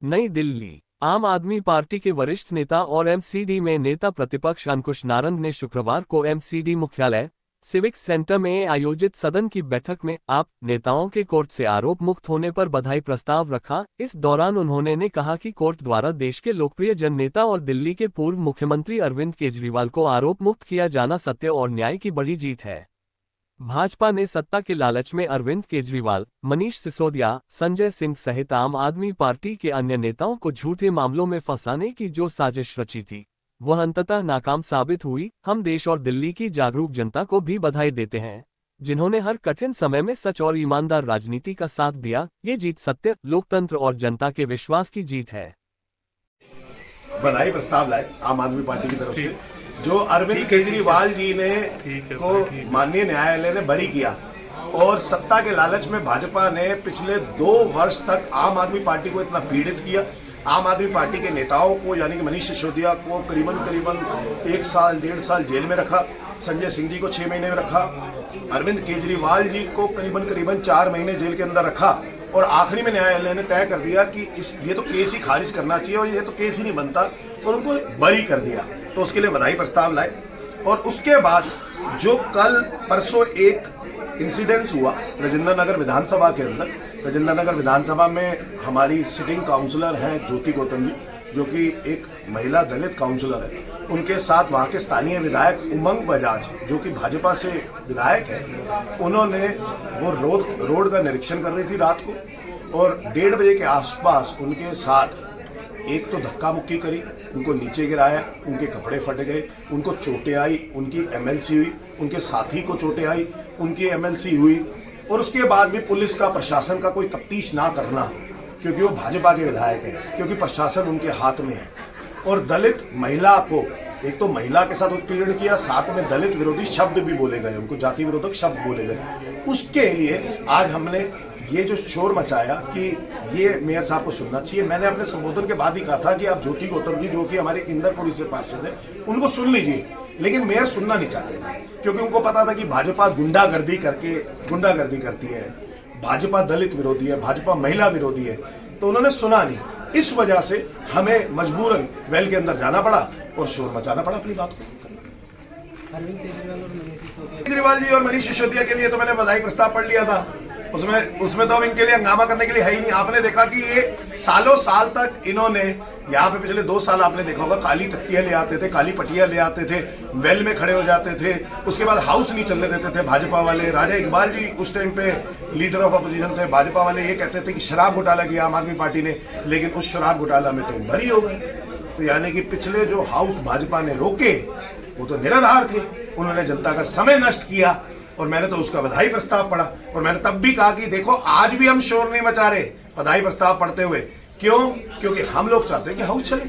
नई दिल्ली। आम आदमी पार्टी के वरिष्ठ नेता और एमसीडी में नेता प्रतिपक्ष अंकुश नारंग ने शुक्रवार को एमसीडी मुख्यालय सिविक सेंटर में आयोजित सदन की बैठक में आप नेताओं के कोर्ट से आरोप मुक्त होने पर बधाई प्रस्ताव रखा। इस दौरान उन्होंने ने कहा कि कोर्ट द्वारा देश के लोकप्रिय जन नेता और दिल्ली के पूर्व मुख्यमंत्री अरविंद केजरीवाल को आरोप मुक्त किया जाना सत्य और न्याय की बड़ी जीत है। भाजपा ने सत्ता के लालच में अरविंद केजरीवाल, मनीष सिसोदिया, संजय सिंह सहित आम आदमी पार्टी के अन्य नेताओं को झूठे मामलों में फंसाने की जो साजिश रची थी, वह अंततः नाकाम साबित हुई। हम देश और दिल्ली की जागरूक जनता को भी बधाई देते हैं, जिन्होंने हर कठिन समय में सच और ईमानदार राजनीति का साथ दिया। ये जीत सत्य, लोकतंत्र और जनता के विश्वास की जीत है। बधाई प्रस्ताव लाए आम आदमी पार्टी की तरफ से, जो अरविंद केजरीवाल जी ने को माननीय न्यायालय ने बरी किया और सत्ता के लालच में भाजपा ने पिछले 2 वर्ष तक आम आदमी पार्टी को इतना पीड़ित किया। आम आदमी पार्टी के नेताओं को यानी कि मनीष सिसोदिया को करीबन 1 साल 1.5 साल जेल में रखा, संजय सिंह जी को 6 महीने में रखा, अरविंद केजरीवाल जी को करीबन 4 महीने जेल के अंदर रखा और आखिरी में न्यायालय ने तय कर दिया कि ये तो केस ही खारिज करना चाहिए और ये तो केस ही नहीं बनता और उनको बरी कर दिया। तो उसके लिए बधाई प्रस्ताव लाए। और उसके बाद जो कल परसों एक इंसिडेंस हुआ राजेंद्र नगर विधानसभा के अंदर, राजेंद्र नगर विधानसभा में हमारी सिटिंग काउंसलर हैं ज्योति गौतम जी, जो कि एक महिला दलित काउंसलर है, उनके साथ वहाँ के स्थानीय विधायक उमंग बजाज जो कि भाजपा से विधायक है, उन्होंने वो रोड का निरीक्षण कर रही थी रात को और 1:30 बजे के आसपास उनके साथ एक तो धक्का मुक्की करी, उनको नीचे गिराया, उनके कपड़े फट गए, उनको चोटें आई, उनकी एमएलसी हुई, उनके साथी को चोटें आई, उनकी एमएलसी हुई। और उसके बाद भी पुलिस का प्रशासन का कोई तफ्तीश ना करना, क्योंकि वो भाजपा के विधायक हैं, क्योंकि प्रशासन उनके हाथ में है। और दलित महिला को एक तो महिला के साथ उत्पीड़न किया, साथ में दलित विरोधी शब्द भी बोले गए, उनको जाति विरोधक शब्द बोले गए। उसके लिए आज हमने ये जो शोर मचाया कि ये मेयर साहब को सुनना चाहिए। मैंने अपने संबोधन के बाद ही कहा था कि आप ज्योति गौतम जी जो कि हमारे इंदरपुरी से पार्षद है, उनको सुन लीजिए, लेकिन मेयर सुनना नहीं चाहते थे, क्योंकि उनको पता था कि भाजपा गुंडागर्दी करती है, भाजपा दलित विरोधी है, भाजपा महिला विरोधी है, तो उन्होंने सुना नहीं। इस वजह से हमें मजबूरन वेल के अंदर जाना पड़ा और शोर मचाना पड़ा अपनी बात को। केजरीवाल जी और मनीष सिसोदिया के लिए तो मैंने बधाई प्रस्ताव पढ़ लिया था, उसमें तो अब इनके लिए हंगामा करने के लिए है ही नहीं। आपने देखा कि ये सालों साल तक इन्होंने यहाँ पे पिछले 2 साल आपने देखा होगा, काली तख्तियां ले आते थे, काली पटिया ले आते थे, वेल में खड़े हो जाते थे, उसके बाद हाउस नहीं चलने देते थे भाजपा वाले। राजा इकबाल जी उस टाइम पे लीडर ऑफ अपोजिशन थे, भाजपा वाले ये कहते थे कि शराब घोटाला किया आम आदमी पार्टी ने, लेकिन उस शराब घोटाला में तो बरी हो गए। तो यानी कि पिछले जो हाउस भाजपा ने रोके वो तो निराधार थे, उन्होंने जनता का समय नष्ट किया और मैंने तो उसका बधाई प्रस्ताव पढ़ा। और मैंने तब भी कहा कि देखो आज भी हम शोर नहीं मचा रहे बधाई प्रस्ताव पढ़ते हुए, क्यों? क्योंकि हम लोग चाहते हैं कि हाउस चले।